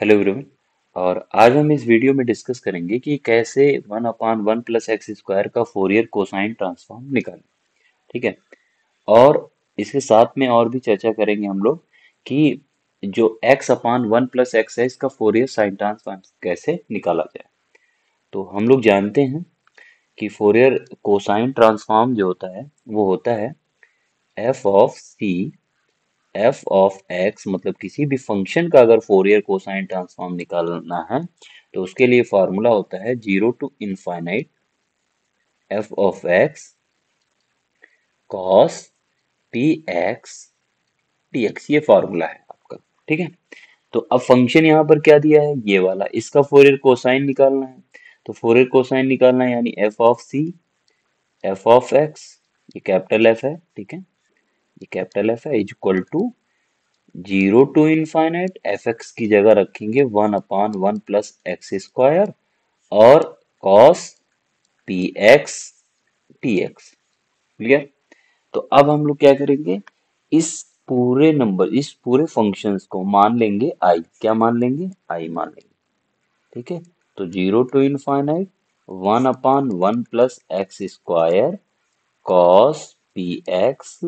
Hello everyone. और आज हम इस वीडियो में डिस्कस करेंगे कि कैसे 1/1 + x² का फोरियर कोसाइन ट्रांसफॉर्म निकालें। ठीक है। और इसके साथ में और भी चर्चा करेंगे हम लोग कि जो x/1 + x है इसका फोरियर साइन ट्रांसफॉर्म कैसे निकाला जाए। तो हम लोग जानते हैं कि फोरियर कोसाइन ट्रांसफॉर्म जो होता है वो होता है f(x) मतलब किसी भी फंक्शन का अगर फोरियर कोसाइन ट्रांसफॉर्म निकालना है तो उसके लिए फॉर्मूला होता है 0 to ∞ f(x) cos px dx। ये फॉर्मूला है आपका। ठीक है। तो अब फंक्शन यहाँ पर क्या दिया है, ये वाला, इसका फोरियर कोसाइन निकालना है। तो फोरियर कोसाइन निकालना है यानी f(x), ये कैपिटल एफ है। ठीक है, ये कैपिटल एफ है, is equal to 0 to ∞, F x की जगह रखेंगे 1/1 + x² और cos px dx। क्लियर। तो अब हम लोग क्या करेंगे, इस इस पूरे फंक्शंस को मान लेंगे आई। क्या मान लेंगे, आई मान लेंगे। ठीक है। तो 0 to ∞ 1/1 + x² cos px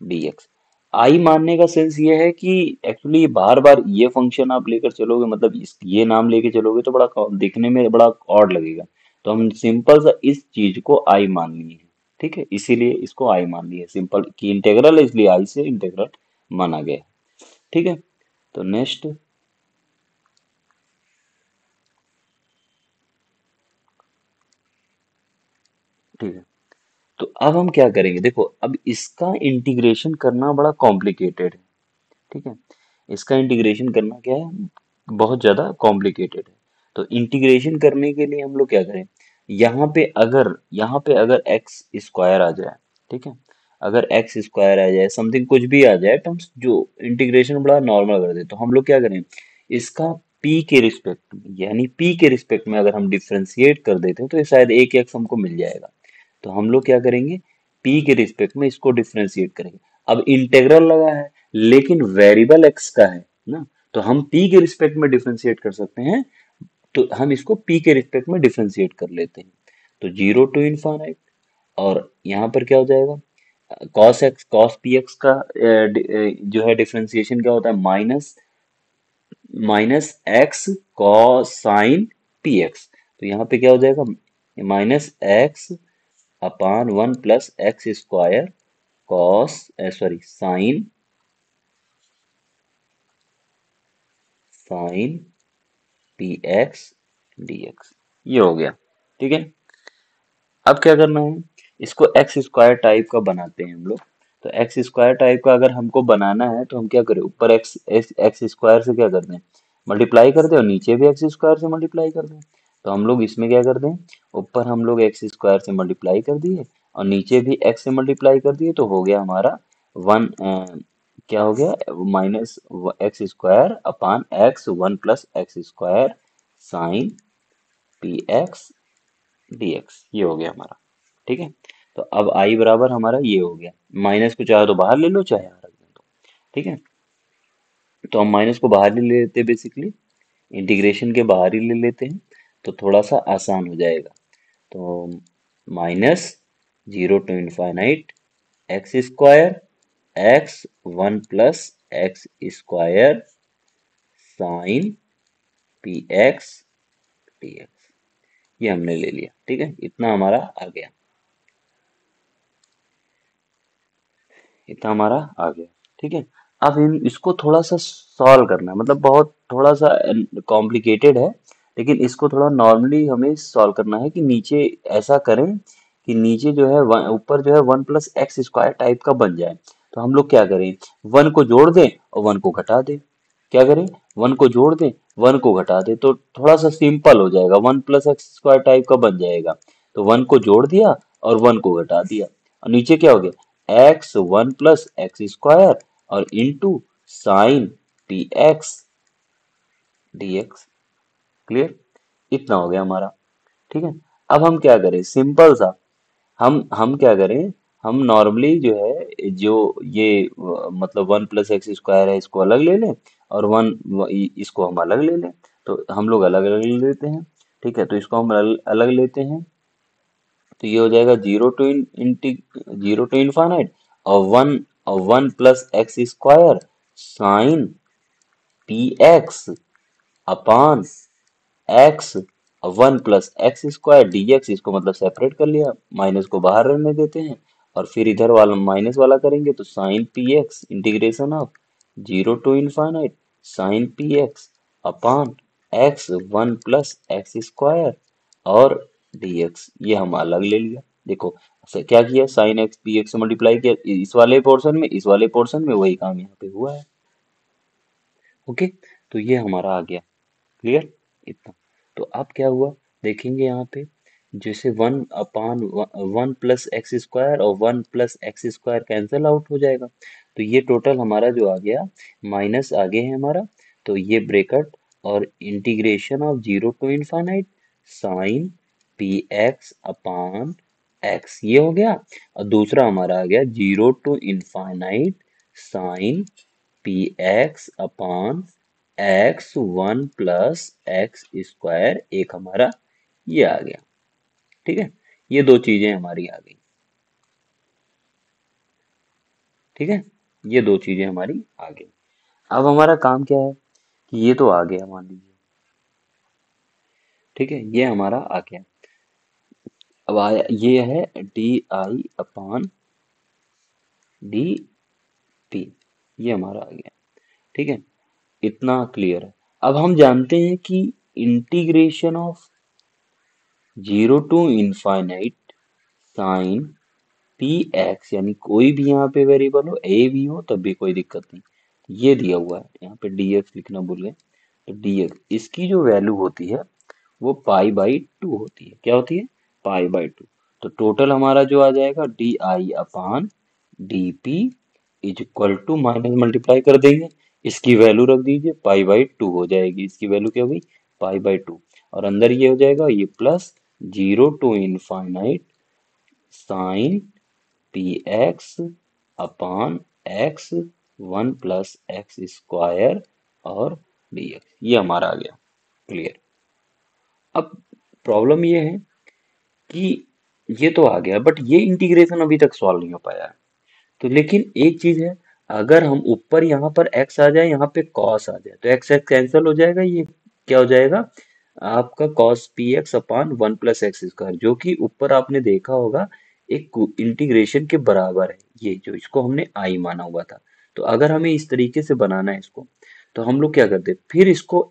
dx। आई मानने का सेंस ये है कि एक्चुअली बार बार ये फंक्शन आप लेकर चलोगे, मतलब ये नाम लेके चलोगे तो बड़ा दिखने में बड़ा ऑड लगेगा। तो हम सिंपल सा इस चीज को आई मान लिए हैं। ठीक है, इसीलिए इसको आई मान लिया, सिंपल कि इंटेग्रल है इसलिए आई से इंटेग्रल माना गया है। ठीक है। तो नेक्स्ट, ठीक है, तो अब हम क्या करेंगे, देखो अब इसका इंटीग्रेशन करना बड़ा कॉम्प्लिकेटेड है। ठीक है, इसका इंटीग्रेशन करना क्या है, बहुत ज्यादा कॉम्प्लिकेटेड है। तो इंटीग्रेशन करने के लिए हम लोग क्या करें, यहाँ पे अगर एक्स स्क्वायर आ जाए, ठीक है, अगर एक्स स्क्वायर आ जाए, समथिंग कुछ भी आ जाए टर्म्स जो इंटीग्रेशन बड़ा नॉर्मल कर दे, तो हम लोग क्या करें, इसका पी के रिस्पेक्ट में यानी पी के रिस्पेक्ट में अगर हम डिफ्रेंशिएट कर देते हैं तो ये शायद एक एक्स हमको मिल जाएगा। तो हम लोग क्या करेंगे, p के रिस्पेक्ट में इसको डिफरेंशिएट करेंगे। अब इंटेग्रल लगा है लेकिन वेरिएबल x का है ना, तो हम p के रिस्पेक्ट में डिफरेंशिएट कर सकते हैं। तो हम इसको p के रिस्पेक्ट में डिफरेंशिएट कर लेते हैं। तो 0 to ∞, और यहाँ पर क्या हो जाएगा, cos पी एक्स का जो है डिफरेंशिएशन क्या होता है, minus minus x cos sine p x. तो यहाँ पे क्या हो जाएगा, -x/1 + x² cos sorry sine p x dx। ये हो गया। ठीक है। अब क्या करना है, इसको एक्स स्क्वायर टाइप का बनाते हैं हम लोग। तो एक्स स्क्वायर टाइप का अगर हमको बनाना है तो हम क्या करें, ऊपर एक्स एक्स स्क्वायर से क्या कर दें, मल्टीप्लाई कर दें, और नीचे भी एक्स स्क्वायर से मल्टीप्लाई कर दें। तो हम लोग इसमें क्या कर दें, ऊपर हम लोग एक्स स्क्वायर से मल्टीप्लाई कर दिए और नीचे भी एक्स से मल्टीप्लाई कर दिए, तो हो गया हमारा वन, क्या हो गया, -x² / x 1 + x² sine p x dx। ये हो गया हमारा। ठीक है। तो अब आई बराबर हमारा ये हो गया, माइनस को चाहे तो बाहर ले लो चाहे यहाँ रख दो। ठीक है। तो हम माइनस को बाहर ही ले लेते हैं, बेसिकली इंटीग्रेशन के बाहर ही ले लेते हैं, तो थोड़ा सा आसान हो जाएगा। तो -0 to ∞ x² x1 + x² sine p x dx। ये हमने ले लिया। ठीक है, इतना हमारा आ गया, इतना हमारा आ गया। ठीक है। अब इन इसको थोड़ा सा सॉल्व करना है, मतलब बहुत थोड़ा सा कॉम्प्लिकेटेड है, लेकिन इसको थोड़ा नॉर्मली हमें सॉल्व करना है कि नीचे ऐसा करें कि नीचे जो है ऊपर जो है 1 + x² टाइप का बन जाए। तो हम लोग क्या करें, वन को जोड़ दें और वन को घटा दें। क्या करें, वन को जोड़ दें, वन को घटा दें, तो थोड़ा सा सिंपल हो जाएगा, 1 + x² टाइप का बन जाएगा। तो वन को जोड़ दिया और वन को घटा दिया, और नीचे क्या हो गया, x1 + x² और into sine p x dx। Clear. इतना हो गया हमारा। ठीक है। अब हम क्या करें, सिंपल सा, हम क्या करें, हम नॉर्मली जो है जो ये मतलब 1 + x² है इसको अलग ले लें, और वन इसको हम अलग ले लें, तो हम लोग अलग अलग ले लेते हैं। ठीक है, तो इसको हम अलग लेते हैं, तो ये हो जाएगा जीरो टू इनफाइनाइट और one plus x square sine p x upon x, one plus x square dx, इसको मतलब सेपरेट कर लिया, माइनस को बाहर रहने देते हैं, और फिर इधर वाला माइनस वाला करेंगे तो sine p x integration of zero to infinite sine p x upon x one plus x square और डीएक्स, ये हम अलग ले लिया। देखो क्या किया, साइन एक्स पी एक्स से मल्टीप्लाई किया इस वाले पोर्शन में, इस वाले पोर्शन में, वही काम यहाँ पे हुआ है। ओके, तो ये हमारा आ गया, क्लियर इतना। तो अब क्या हुआ, देखेंगे यहाँ पे, जैसे one upon one plus x square और one plus x square cancel out हो जाएगा, तो ये टोटल हमारा जो आ गया माइनस आगे है हमारा, तो ये ब्रेकेट और integration of zero to infinite sine p x upon x, ये हो गया। और दूसरा हमारा आ गया zero to infinite sine p x upon x one plus x square, एक हमारा ये आ गया। ठीक है, ये दो चीजें हमारी आ गई। ठीक है, ये दो चीजें हमारी आ गई। अब हमारा काम क्या है कि ये तो आ गया मान लीजिए, ठीक है, ये हमारा आ गया। अब आया ये है D I upon d P, ये हमारा आ गया। ठीक है, इतना क्लियर है। अब हम जानते हैं कि integration of zero to infinite sine p x, यानी कोई भी यहाँ पे वेरिएबल हो, ए भी हो तब भी कोई दिक्कत नहीं, ये दिया हुआ है, यहाँ पे डी एक्स लिखना भूल गए, तो डी एक्स इसकी जो वैल्यू होती है वो पाई बाई टू होती है। क्या होती है, पाई बाई टू। तो टोटल हमारा जो आ जाएगा d I upon d p is equal to, minus multiply कर देंगे, इसकी वैल्यू रख दीजिए, पाई बाई टू हो जाएगी, इसकी वैल्यू क्या हुई, पाई बाई टू, और अंदर ये हो जाएगा ये plus zero to infinite sine p x upon x one plus x square और डी एक्स, ये हमारा आ गया, क्लियर। अब प्रॉब्लम ये है कि ये तो आ गया बट ये इंटीग्रेशन अभी तक सॉल्व नहीं हो पाया है। तो लेकिन एक चीज है, अगर हम ऊपर यहाँ पर x आ जाए, यहाँ पे cos आ जाए, तो x x कैंसिल हो जाएगा, ये क्या हो जाएगा आपका cos पी एक्स अपान वन प्लस एक्स स्क्वायर, जो कि ऊपर आपने देखा होगा एक इंटीग्रेशन के बराबर है, ये जो इसको हमने i माना हुआ था। तो अगर हमें इस तरीके से बनाना है इसको, तो हम लोग क्या करते, फिर इसको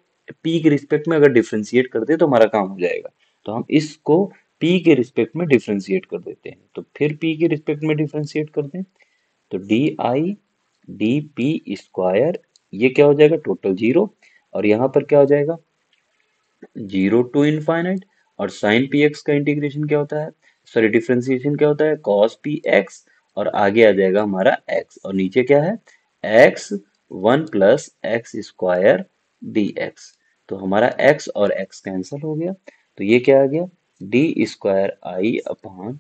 p के रिस्पेक्ट में अगर डिफ्रेंशिएट करते तो हमारा काम हो जाएगा। तो हम इसको p के रिस्पेक्ट में डिफ्रेंशिएट कर देते हैं, तो फिर p के रिस्पेक्ट में डिफ्रेंशिएट करते हैं, तो d I D p square, ये क्या हो जाएगा टोटल जीरो, और यहाँ पर क्या हो जाएगा जीरो टू इनफाइनाइट, और साइन पी एक्स का इंटीग्रेशन क्या होता है, सॉरी डिफरेंशिएशन क्या होता है कॉस पी एक्स, और आगे आ जाएगा हमारा एक्स, और नीचे क्या है x one plus x square d x. तो हमारा एक्स और एक्स कैंसिल हो गया, तो ये क्या आ गया d square I upon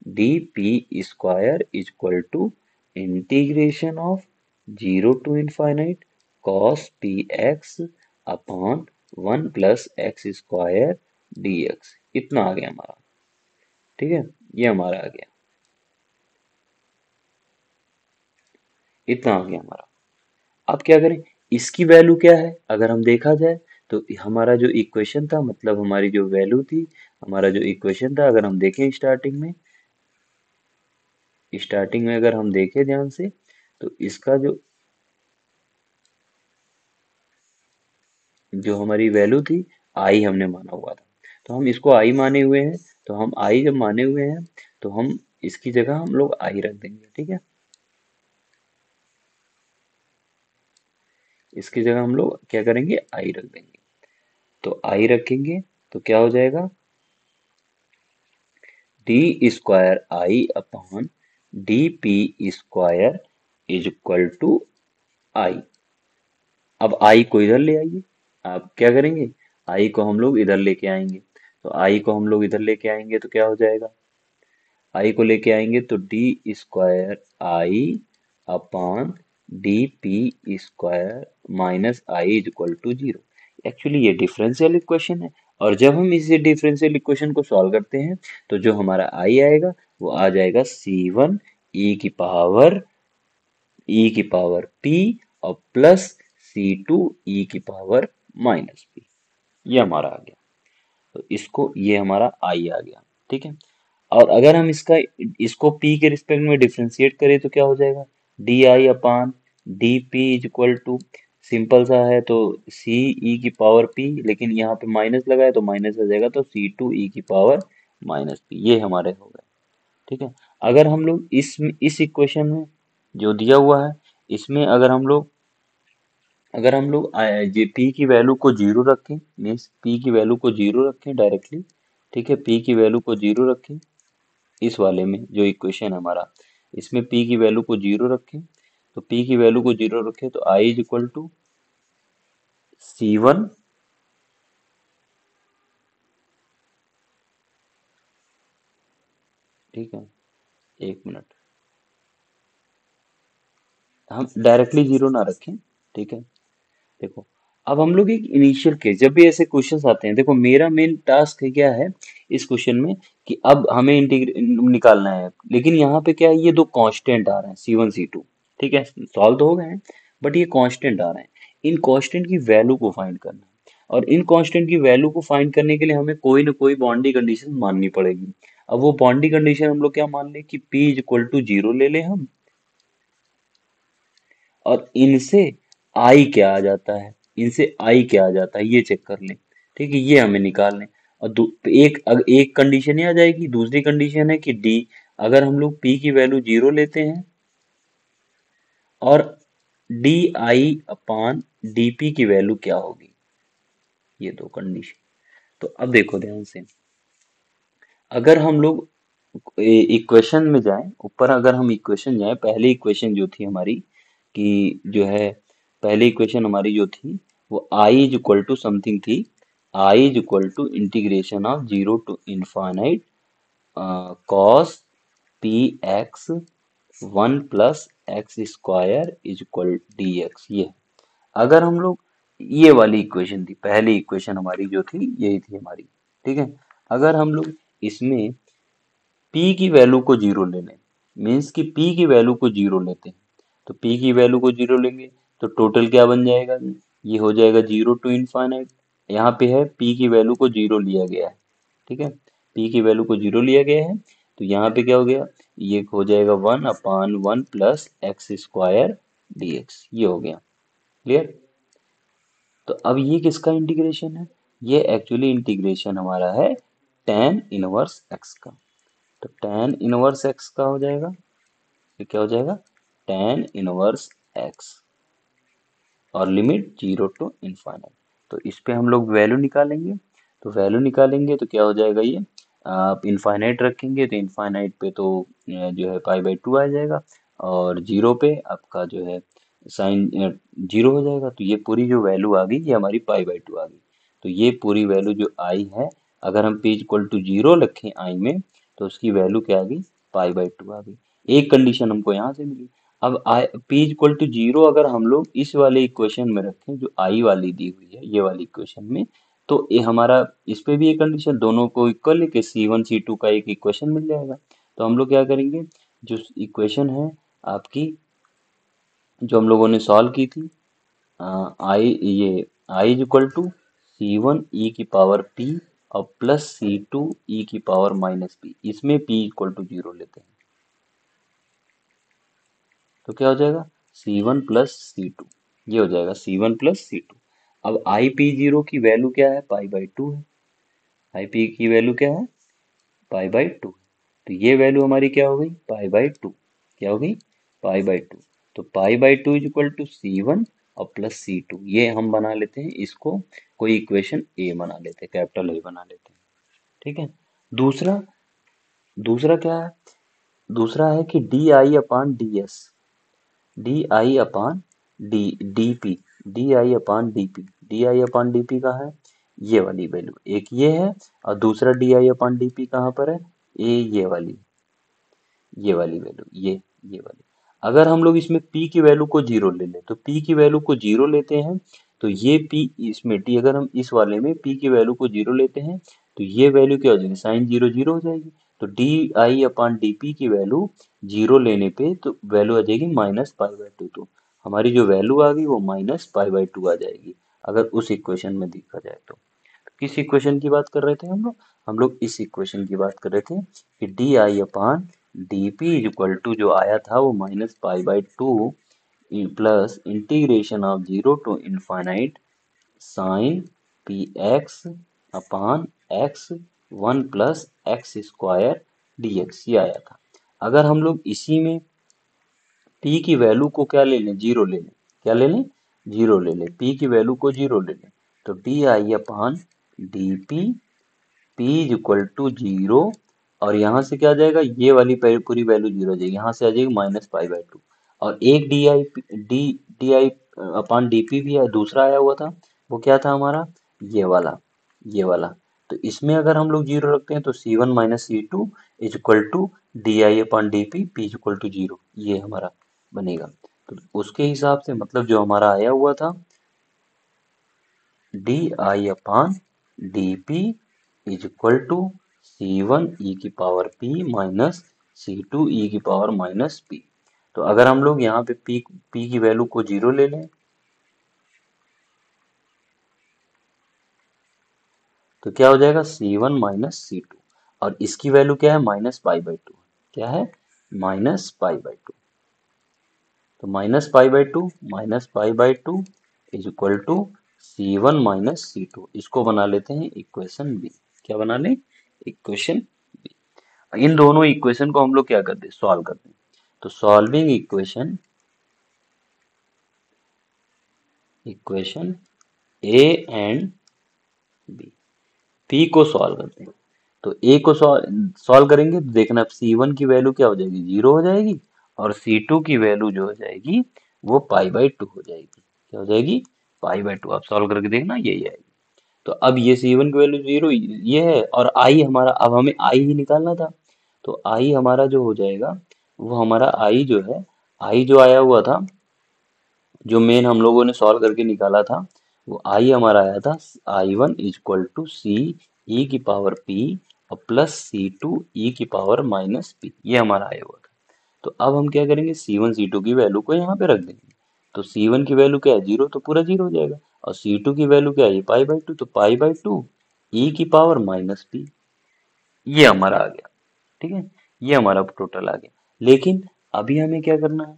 d p square equal to integration of zero to infinite cos p x upon one plus x square d x, इतना आ गया हमारा। ठीक है, ये हमारा आ गया, इतना आ गया हमारा। अब क्या करें, इसकी वैल्यू क्या है अगर हम देखा जाए, तो हमारा जो इक्वेशन था, मतलब हमारी जो वैल्यू थी, हमारा जो इक्वेशन था, अगर हम देखें स्टार्टिंग में अगर हम देखें ध्यान से, तो इसका जो जो हमारी वैल्यू थी आई हमने माना हुआ था, तो हम इसको आई माने हुए हैं, तो हम आई जब माने हुए हैं तो हम इसकी जगह हम लोग आई रख देंगे। ठीक है, इसकी जगह हम लोग क्या करेंगे आई रख देंगे, तो आई रखेंगे तो क्या हो जाएगा d square I upon d p square is equal to I. अब आई को इधर ले आइए, आप क्या करेंगे आई को हम लोग इधर लेके आएंगे, तो आई को हम लोग इधर लेके आएंगे तो क्या हो जाएगा, आई को लेके आएंगे तो d square I upon d p square minus I is equal to zero. Actually ये डिफरेंशियल इक्वेशन है, और जब हम इस डिफरेंशियल इक्वेशन को सॉल्व करते हैं तो जो हमारा आई आएगा वो आ जाएगा C1 e की पावर p और प्लस C2 e की पावर माइनस p। ये हमारा आ गया। तो इसको, ये हमारा आई आ गया। ठीक है। और अगर हम इसको p के रिस्पेक्ट में डिफ्रेंशिएट करें तो क्या हो जाएगा, d I upon d p is equal to, simple सा है तो c e की पावर p, लेकिन यहाँ पे माइनस लगा है तो माइनस आ जाएगा, तो C2 e की पावर माइनस p। ये हमारे हो गए। ठीक है। अगर हम लोग इस इक्वेशन में जो दिया हुआ है, इसमें अगर हम लोग जे पी की वैल्यू को जीरो रखें, मीन्स पी की वैल्यू को जीरो रखें डायरेक्टली। ठीक है, पी की वैल्यू को जीरो रखें, इस वाले में जो इक्वेशन है हमारा, इसमें पी की वैल्यू को जीरो रखें, तो पी की वैल्यू को जीरो रखें तो आई इज इक्वल टू C1, ठीक है, एक मिनट, हम डायरेक्टली जीरो ना रखें। ठीक है। देखो, अब हम लोग एक इनिशियल केस, जब भी ऐसे क्वेश्चंस आते हैं, देखो मेरा मेन टास्क है क्या है इस क्वेश्चन में, कि अब हमें इंटीग्रे निकालना है, लेकिन यहाँ पे क्या है, ये दो कांस्टेंट आ रहे हैं C1 C2। ठीक है, सॉल्व तो हो गए हैं, बट ये कांस्टेंट आ रहे हैं, इन कांस्टेंट की वैल्यू को फाइंड करना है। और इन कांस्टेंट की वैल्यू को फाइंड करने के लिए हमें कोई ना कोई बाउंड्री कंडीशन माननी पड़ेगी। अब वो बाउंड्री कंडीशन हम लोग क्या मान लें कि P is equal to zero ले लें हम, और इनसे आई क्या आ जाता है, इनसे आई क्या आ जाता है ये चेक कर लें। ठीक है, ये हमें निकाल लें। और एक कंडीशन ये आ जाएगी, दूसरी कंडीशन है कि डी, अगर हम लोग पी की वैल्यू जीरो लेते हैं और D I upon d P की वैल्यू क्या होगी, ये दो कंडीशन। तो अब देखो ध्यान से, अगर हम लोग इक्वेशन में जाएं, ऊपर अगर हम इक्वेशन जाएं, पहली इक्वेशन जो थी हमारी, कि जो है पहली इक्वेशन हमारी जो थी वो I is equal to something थी, I is equal to integration of zero to infinite cos p x one plus x square is equal d x. ये अगर हम लोग, ये वाली इक्वेशन थी, पहली इक्वेशन हमारी जो थी यही थी हमारी। ठीक है। अगर हम लोग इसमें p की वैल्यू को जीरो ले लें, मीन्स कि p की वैल्यू को जीरो लेते हैं, तो p की वैल्यू को जीरो लेंगे तो टोटल क्या बन जाएगा, ये हो जाएगा जीरो टू इनफाइनाइट। यहाँ पे है p की वैल्यू को जीरो लिया गया है। ठीक है, p की वैल्यू को जीरो लिया गया है, तो यहाँ पे क्या हो गया, ये हो जाएगा one upon one plus x square d x. ये हो गया क्लियर। तो अब ये किसका इंटीग्रेशन है, ये एक्चुअली इंटीग्रेशन हमारा है tan इनवर्स x का। तो tan इनवर्स x का हो जाएगा, ये क्या हो जाएगा, tan इनवर्स x, और लिमिट जीरो टू इनफाइनाइट। तो इस पे हम लोग वैल्यू निकालेंगे, तो वैल्यू निकालेंगे तो क्या हो जाएगा, ये आप इनफाइनाइट रखेंगे तो इनफाइनाइट पे तो जो है पाई बाई टू आ जाएगा, और जीरो पे आपका जो है साइन जीरो हो जाएगा। तो ये पूरी जो वैल्यू आ गई ये हमारी पाई बाई टू आ गई। तो ये पूरी वैल्यू जो आई है, अगर हम p इक्वल टू जीरो रखें आई में, तो उसकी वैल्यू क्या आ गई, पाई बाई टू आ गई। एक कंडीशन हमको यहाँ से मिली। अब आई p इक्वल टू जीरो अगर हम लोग इस वाले इक्वेशन में रखें जो आई वाली दी हुई है, ये वाली इक्वेशन में, तो ये हमारा, इस पे भी एक कंडीशन, दोनों को इक्वल लेके C1 C2 का एक इक्वेशन मिल जाएगा। तो हम लोग क्या करेंगे, जो इक्वेशन है आपकी, जो हम लोगों ने सॉल्व की थी, I is equal to C1 e की पावर p और प्लस C2 e की पावर माइनस p, इसमें p इक्वल टू जीरो लेते हैं तो क्या हो जाएगा, C1 प्लस C2, ये हो जाएगा C1 प्लस C2। अब आई पी जीरो की वैल्यू क्या है, पाई बाई टू है। आई पी की वैल्यू क्या है, पाई बाई टू। तो ये वैल्यू हमारी क्या हो गई, पाई बाई टू। क्या हो गई, पाई बाई टू। तो pi by two is equal to C1 और प्लस C2, ये हम बना लेते हैं इसको, कोई इक्वेशन ए बना लेते हैं, कैपिटल ए बना लेते हैं। ठीक है। दूसरा, दूसरा क्या है, दूसरा है कि d I upon D S, D I upon D D P, D I upon d P, D I upon d P कहाँ है, ये वाली वैल्यू, एक ये है, और दूसरा D I upon d P कहाँ पर है, ये वाली, ये वाली वैल्यू, ये वाली। अगर हम लोग इसमें p की वैल्यू को जीरो ले लें, तो p की वैल्यू को जीरो लेते हैं तो ये p इसमें t, अगर हम इस वाले में p की वैल्यू को जीरो लेते हैं तो ये वैल्यू क्या हो जाएगी, साइन जीरो जीरो हो जाएगी। तो d I upon d P की वैल्यू जीरो लेने पे तो वैल्यू आ जाएगी माइनस पाई बाई टू। तो हमारी जो वैल्यू आ गई वो माइनस पाई बाई टू आ जाएगी, अगर उस इक्वेशन में देखा जाए तो। किस इक्वेशन की बात कर रहे थे हम लोग? हम लोग इस इक्वेशन की बात कर रहे थे कि d I upon d p is equal to जो आया था वो minus pi by two plus integration of zero to infinite sine p x upon x one plus x square d x, ये आया था। अगर हम लोग इसी में p की वैल्यू को क्या ले लें, जीरो ले लें, क्या ले लें, जीरो ले लें, p की वैल्यू को जीरो ले लें, तो d I upon d p p is equal to zero, और यहाँ से क्या आ जाएगा, ये वाली पूरी वैल्यू जीरो हो जाएगी, यहाँ से आ जाएगी माइनस पाई बाई टू। और एक D I upon d P भी है, दूसरा आया हुआ था, वो क्या था हमारा, ये वाला, ये वाला। तो इसमें अगर हम लोग जीरो रखते हैं तो C one minus C two is equal to d I upon d p p is equal to zero, ये हमारा बनेगा। तो उसके हिसाब से मतलब जो हमारा आया हुआ था d I upon d p is equal to C one e की पावर पी माइनस सी टू ई की पावर माइनस पी। तो अगर हम लोग यहाँ पे पी की वैल्यू को जीरो ले लें तो क्या हो जाएगा, सी वन माइनस सी टू, और इसकी वैल्यू क्या है, माइनस पाई बाई टू, क्या है, माइनस पाई बाई टू। तो minus pi by two is equal to C one minus C two, इसको बना लेते हैं इक्वेशन बी। क्या बना लें, इक्वेशन बी। इन दोनों इक्वेशन को हम लोग क्या करते हैं, सॉल्व करते हैं। तो solving equation A and B, p को सॉल्व करते हैं। तो ए को सॉल्व करेंगे तो देखना सी वन की वैल्यू क्या हो जाएगी, जीरो हो जाएगी, और सी टू की वैल्यू जो हो जाएगी वो पाई बाई टू हो जाएगी। क्या हो जाएगी, पाई बाई टू। आप सॉल्व करके देखना यही आएगी। तो अब ये सी वन की वैल्यू जीरो ये है, और आई हमारा, अब हमें आई ही निकालना था। तो आई हमारा जो हो जाएगा वो हमारा आई जो है, आई जो आया हुआ था, जो मेन हम लोगों ने सॉल्व करके निकाला था, वो आई हमारा आया था I one is equal to C e की पावर पी और प्लस सी टू ई की पावर माइनस पी, ये हमारा आया हुआ था। तो अब हम क्या करेंगे, सी वन सी टू की वैल्यू को यहाँ पे रख देंगे। तो सी वन की वैल्यू क्या है, जीरो, तो पूरा जीरो हो जाएगा, और सी टू की वैल्यू क्या है, ये पाई बाई टू, तो पाई बाई टू ई की पावर माइनस पी, ये हमारा आ गया। ठीक है, ये हमारा टोटल आ गया। लेकिन अभी हमें क्या करना है,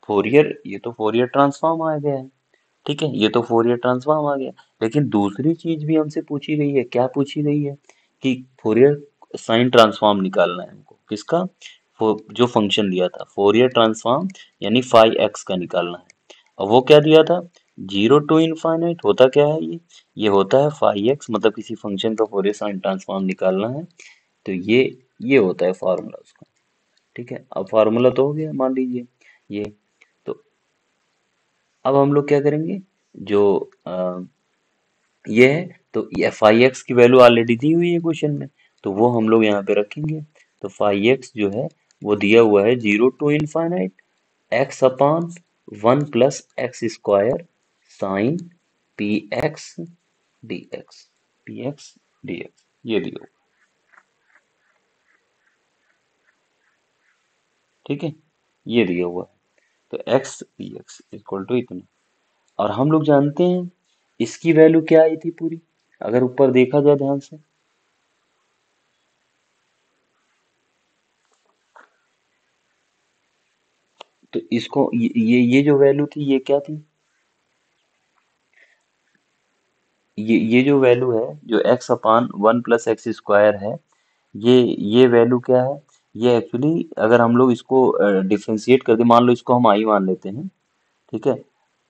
फोरियर, ये तो फोरियर ट्रांसफॉर्म आ गया है। ठीक है, ये तो फोरियर ट्रांसफॉर्म आ गया, लेकिन दूसरी चीज भी हमसे पूछी गई है। क्या पूछी गई है, कि फोरियर साइन ट्रांसफॉर्म निकालना है हमको, किसका, जो फंक्शन दिया था फोरियर ट्रांसफॉर्म, यानी फाइव एक्स का निकालना है। और वो क्या दिया था, जीरो टू इनफाइनाइट, होता क्या है ये होता है फाइव एक्स, मतलब किसी फंक्शन का फोरियर साइन ट्रांसफॉर्म निकालना है। तो ये होता है फार्मूला उसका। ठीक है, अब फार्मूला तो हो गया मान लीजिए ये। तो अब हम लोग क्या करेंगे, जो ये है, तो एफ आई एक्स की वैल्यू ऑलरेडी दी हुई है क्वेश्चन में, तो वो हम लोग यहाँ पे रखेंगे। तो फाइव एक्स जो है वो दिया हुआ है zero to infinite x upon one plus x square sine p x d x, p x d x, ये दिया हुआ। ठीक है, ये दिया हुआ है। तो x p x equal to इतना, और हम लोग जानते हैं इसकी वैल्यू क्या आई थी पूरी, अगर ऊपर देखा जाए ध्यान से, तो इसको ये जो वैल्यू थी ये क्या थी, ये जो वैल्यू है, जो एक्स अपान वन प्लस एक्स स्क्वायर है, ये ये वैल्यू क्या है, ये एक्चुअली अगर हम लोग इसको डिफ्रेंशिएट कर दे, मान लो इसको हम आई मान लेते हैं। ठीक है,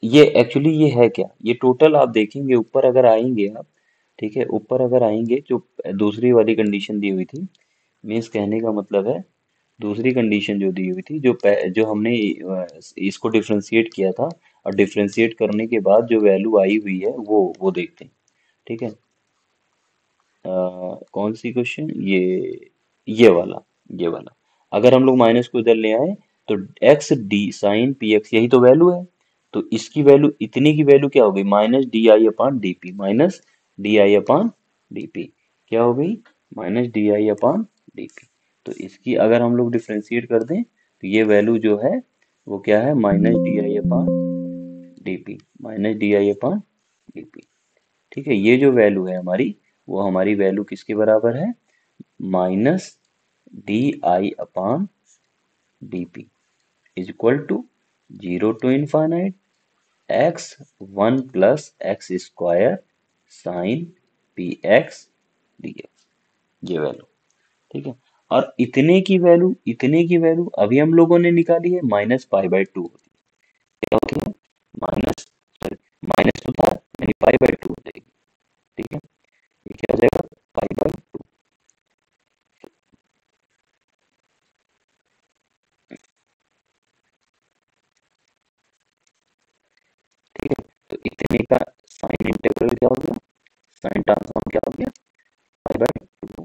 ये एक्चुअली ये है क्या, ये टोटल आप देखेंगे ऊपर अगर आएंगे आप, ठीक है, ऊपर अगर आएंगे जो दूसरी वाली कंडीशन दी हुई थी, मीन्स कहने का मतलब है दूसरी कंडीशन जो दी हुई थी, जो हमने इसको डिफरेंशिएट किया था, और डिफरेंशिएट करने के बाद जो वैल्यू आई हुई है वो देखते हैं। ठीक है, कौन सी क्वेश्चन, ये वाला, ये वाला। अगर हम लोग माइनस को इधर ले आए तो x d sine p x यही तो वैल्यू है। तो इसकी वैल्यू इतने की वैल्यू क्या हो गई, minus d I upon d P, minus d I upon d P क्या हो गई, minus d I upon d P. तो इसकी अगर हम लोग डिफ्रेंशिएट कर दें तो ये वैल्यू जो है वो क्या है, minus d I upon d P, minus d I upon d P. ठीक है, ये जो वैल्यू है हमारी, वो हमारी वैल्यू किसके बराबर है, minus d I upon d p is equal to zero to infinite x one plus x square sine p x d x, ये वैल्यू। ठीक है, और इतने की वैल्यू अभी हम लोगों ने निकाली है, माइनस पाई बाई टू होती है। क्या होती है, माइनस, सॉरी, माइनस टू था यानी पाई बाई टू हो जाएगी। ठीक है, ये क्या हो जाएगा, पाई बाई टू। ठीक है, तो इतने का साइन इंटीग्रल क्या हो गया, साइन ट्रांसफॉर्म क्या हो गया, pi by two,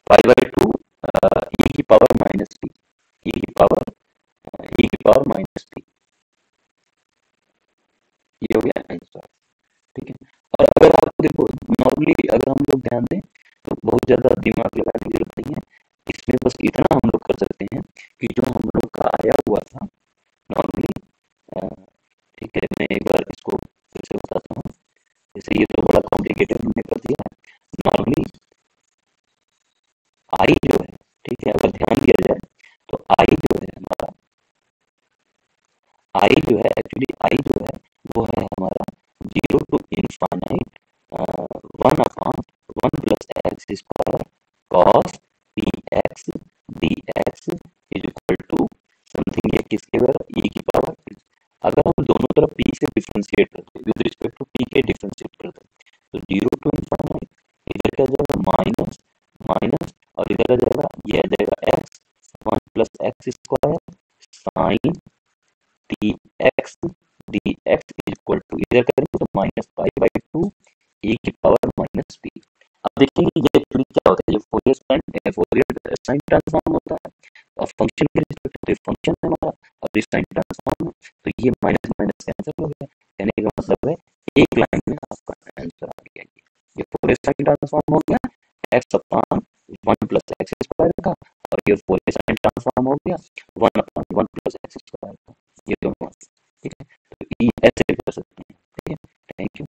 pi by two e की पावर माइनस टी, ई की पावर माइनस टी, ये हो गया आंसर। ठीक है, और अगर आप देखो नॉर्मली अगर हम लोग ध्यान दें तो बहुत ज्यादा दिमाग लगाने की जरूरत नहीं है इसमें, बस इतना हम लोग कर सकते हैं कि जो हम लोग का आया हुआ था नॉर्मली, ठीक है, मैं एक बार इसको फिर से बताता हूँ। जैसे ये तो बड़ा कॉम्प्लिकेटेड हमने कर दिया है नॉर्मली, आई जो है, ठीक है, अगर ध्यान दिया जाए तो आई जो है हमारा, आई जो है एक्चुअली, आई जो है वो है हमारा zero to infinite one upon one plus x square cos p x d x is equal to something, ये किसके बराबर, ई की पावर। अगर हम दोनों तरफ पी से डिफरेंशिएट करते हैं, विद रिस्पेक्ट टू पी के डिफरेंशिएट करते हैं, तो जीरो टू इनफाइनाइट, इधर क्या जाएगा माइनस माइनस, और इधर आ जाएगा, ये आ जाएगा x one plus x square sine t x d x is equal to, इधर करेंगे तो minus pi by two a की पावर माइनस पी। अब देखेंगे ये एक्चुअली क्या होता है, ये फोरियर साइन ट्रांसफॉर्म होता है, और फंक्शन के रिस्पेक्ट तो फंक्शन है हमारा, और इस साइन ट्रांसफॉर्म है, तो ये माइनस माइनस कैंसिल हो गया, कहने का मतलब है एक लाइन में आपका आंसर आ गया। ये फोरियर साइन ट्रांसफॉर्म हो गया x upon one plus x square का, और ये फोरियर साइन ट्रांसफॉर्म हो गया one upon one plus x square का, ये दोनों। ठीक है, तो ई ऐसे कर सकते